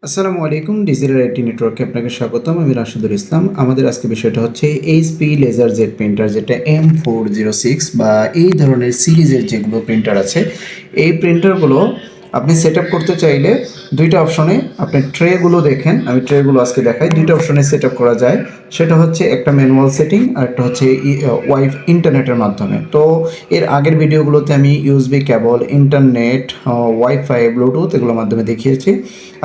আসসালামু আলাইকুম, digital IT নেটওয়ার্কে আপনাকে স্বাগতম। আমি রাশেদুল ইসলাম। আমাদের আজকে বিষয়টা হচ্ছে এইচপি লেজার জেড প্রিন্টার, যেটা M406 বা এই ধরনের সিরিজের যেগুলো প্রিন্টার আছে, এই প্রিন্টারগুলো আপনি সেট আপ করতে চাইলে দুইটা অপশনে আপনি ট্রেগুলো দেখেন, আমি ট্রেগুলো আজকে দেখাই। দুইটা অপশনে সেট আপ করা যায়, সেটা হচ্ছে একটা ম্যানুয়াল সেটিং আর একটা হচ্ছে ইন্টারনেটের মাধ্যমে। তো এর আগের ভিডিওগুলোতে আমি ইউএসবি কেবল, ইন্টারনেট, ওয়াইফাই, ব্লুটুথ এগুলোর মাধ্যমে দেখিয়েছি।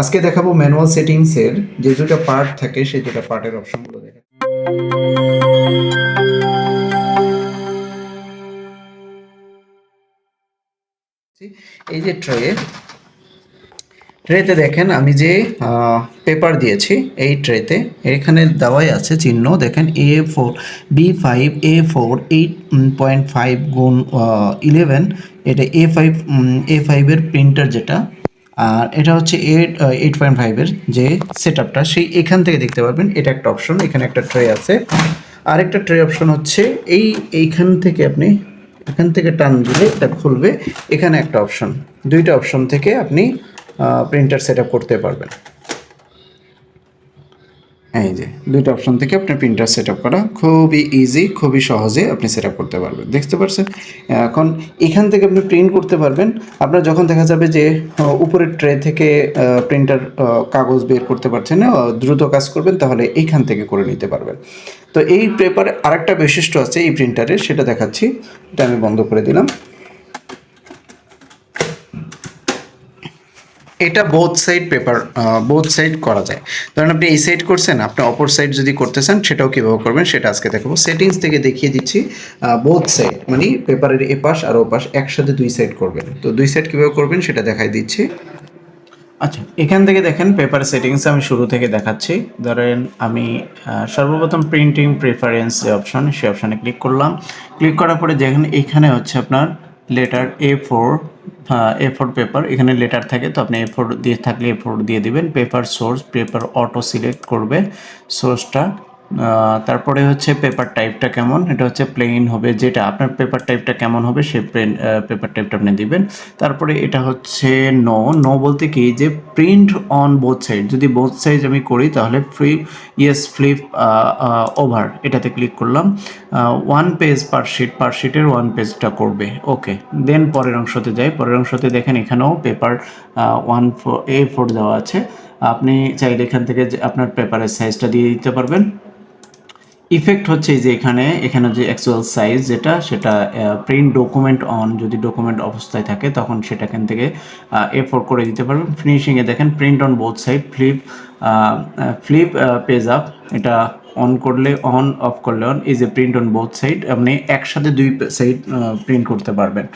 আজকে দেখাবো ম্যানুয়াল সেটিংসের যে দুটো পার্ট থাকে, সেই দুটো পার্টের অপশনগুলো দেখা। এই যে ট্রেতে দেখেন আমি যে পেপার দিয়েছি, এই ট্রেতে এখানে দেওয়াই আছে চিহ্ন, দেখেন A4 B5 A4 8.5 গুণ 11, এটা A5 এর প্রিন্টার যেটা, আর এটা হচ্ছে 8.5-এর যে সেট আপটা, সেই এখান থেকে দেখতে পারবেন। এটা একটা অপশন, এখানে একটা ট্রে আছে। আরেকটা ট্রে অপশন হচ্ছে এইখান থেকে আপনি এখান থেকে টান দিলে এটা খুলবে। এখানে একটা অপশন, দুইটা অপশন থেকে আপনি প্রিন্টার সেট আপ করতে পারবেন। এই যে দুইটা অপশন থেকে আপনার প্রিন্টার সেট আপ করা খুবই ইজি, খুবই সহজে আপনি সেট আপ করতে পারবেন। দেখতে পাচ্ছেন এখন এখান থেকে আপনি প্রিন্ট করতে পারবেন। আপনার যখন দেখা যাবে যে উপরের ট্রে থেকে প্রিন্টার কাগজ বের করতে পারছেন না, দ্রুত কাজ করবেন, তাহলে এইখান থেকে করে নিতে পারবেন। তো এই পেপারে আরেকটা বৈশিষ্ট্য আছে এই প্রিন্টারের, সেটা দেখাচ্ছি। এটা আমি বন্ধ করে দিলাম। এটা বোথ সাইড করা যায়। ধরেন আপনি এই সাইড করছেন, আপনি অপর সাইড যদি করতে চান সেটাও কীভাবে করবেন সেটা আজকে দেখাবো। সেটিংস থেকে দেখিয়ে দিচ্ছি। বোথ সাইড মানে পেপারের এপাশ আর ওপাশ একসাথে দুই সাইড করবেন। তো দুই সাইড কীভাবে করবেন সেটা দেখাই দিচ্ছি। আচ্ছা, এখান থেকে দেখেন পেপার সেটিংস আমি শুরু থেকে দেখাচ্ছি। ধরেন আমি সর্বপ্রথম প্রিন্টিং প্রেফারেন্স যে অপশন, সেই অপশানে ক্লিক করলাম। ক্লিক করার পরে দেখেন এখানে হচ্ছে আপনার লেটার A4 পেপার, এখানে লেটার থাকে, তো আপনি A4 দিয়ে থাকলে A4 দিয়ে দিবেন। Paper source, paper auto select করবে সোর্সটা। তারপরে হচ্ছে পেপার টাইপটা কেমন, এটা হচ্ছে প্লেন হবে, যেটা আপনার পেপার টাইপটা কেমন হবে সেই পেপার টাইপটা আপনি দিবেন। তারপরে এটা হচ্ছে নো বলতে কি যে প্রিন্ট অন বোথ সাইড, যদি বোথ সাইড আমি করি তাহলে ফ্লিপ ওভার, এটাতে ক্লিক করলাম। ওয়ান পেজ পার শিটের ওয়ান পেজটা করবে, ওকে। দেন পরের অংশতে যাই। পরের অংশতে দেখেন এখানেও পেপার A4 দেওয়া আছে। আপনি চাইলে এখান থেকে আপনার পেপারের সাইজটা দিয়ে দিতে পারবেন। ইফেক্ট হচ্ছে যে এখানে যে অ্যাকচুয়াল সাইজ যেটা, সেটা প্রিন্ট ডকুমেন্ট অন, যদি ডকুমেন্ট অবস্থায় থাকে তখন সেটা এখান থেকে A4 করে দিতে পারবেন। ফিনিশিংয়ে দেখেন print on both side, flip page up, এটা অন করলে অন, অফ করলে অন। এই যে প্রিন্ট অন বোথ সাইড, আপনি একসাথে দুই সাইড প্রিন্ট করতে পারবেন।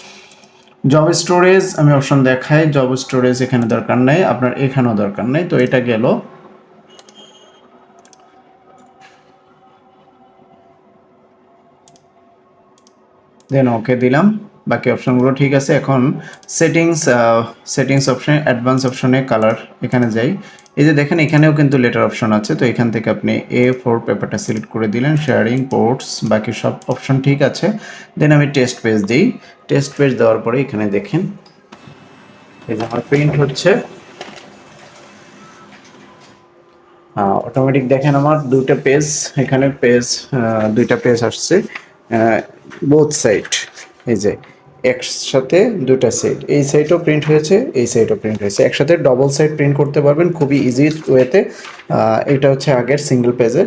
জব স্টোরেজ আমি অপশন দেখাই। জব স্টোরেজ এখানে দরকার নাই, আপনার এখানেও দরকার নাই, তো এটা গেল। দেন ওকে দিলাম, বাকি অপশনগুলো ঠিক আছে। এখন সেটিংস অপশনে, অ্যাডভান্স অপশনে কালার, এখানে যাই। এই যে দেখেন এখানেও কিন্তু লেটার অপশন আছে, তো এখান থেকে আপনি A4 পেপারটা সিলেক্ট করে দিলেন। শেয়ারিং, পোর্টস, বাকি সব অপশন ঠিক আছে। দেন আমি টেস্ট পেজ দিই। টেস্ট পেজ দেওয়ার পরে এখানে দেখেন এই যে আমার প্রিন্ট হচ্ছে অটোমেটিক। দেখেন আমার দুইটা পেজ, এখানে দুইটা পেজ আসছে বোথ সাইড। এই যে একসাথে দুটা সাইড, এই সাইডও প্রিন্ট হয়েছে, এই সাইডও প্রিন্ট হয়েছে। একসাথে ডবল সাইড প্রিন্ট করতে পারবেন খুবই ইজি ওয়েতে। এটা হচ্ছে আগের সিঙ্গেল পেজে।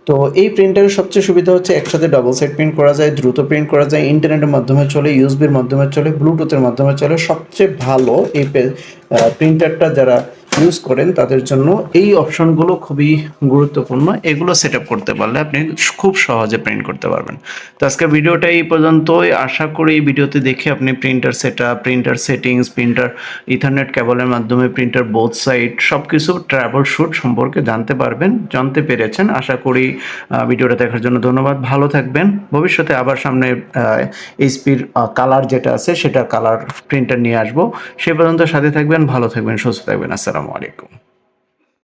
তো এই প্রিন্টারের সবচেয়ে সুবিধা হচ্ছে একসাথে ডবল সাইড প্রিন্ট করা যায়, দ্রুত প্রিন্ট করা যায়, ইন্টারনেটের মাধ্যমে চলে, ইউএসবির মাধ্যমে চলে, ব্লুটুথের মাধ্যমে চলে। সবচেয়ে ভালো এই প্রিন্টারটা যারা ইউজ করেন তাদের জন্য এই অপশনগুলো খুবই গুরুত্বপূর্ণ। এগুলো সেট আপ করতে পারলে আপনি খুব সহজে প্রিন্ট করতে পারবেন। তো আজকে ভিডিওটা এই পর্যন্তই। আশা করি এই ভিডিওতে দেখে আপনি printer set up, printer settings, printer ethernet কেবলের মাধ্যমে প্রিন্টার বোথ সাইড সব কিছু ট্রাবল শুট সম্পর্কে জানতে পেরেছেন। আশা করি ভিডিওটা দেখার জন্য ধন্যবাদ। ভালো থাকবেন। ভবিষ্যতে আবার সামনে এইচপির কালার যেটা আছে সেটা কালার প্রিন্টার নিয়ে আসবো। সে পর্যন্ত সাথে থাকবেন, ভালো থাকবেন, সুস্থ থাকবেন। আসসালামু আলাইকুম।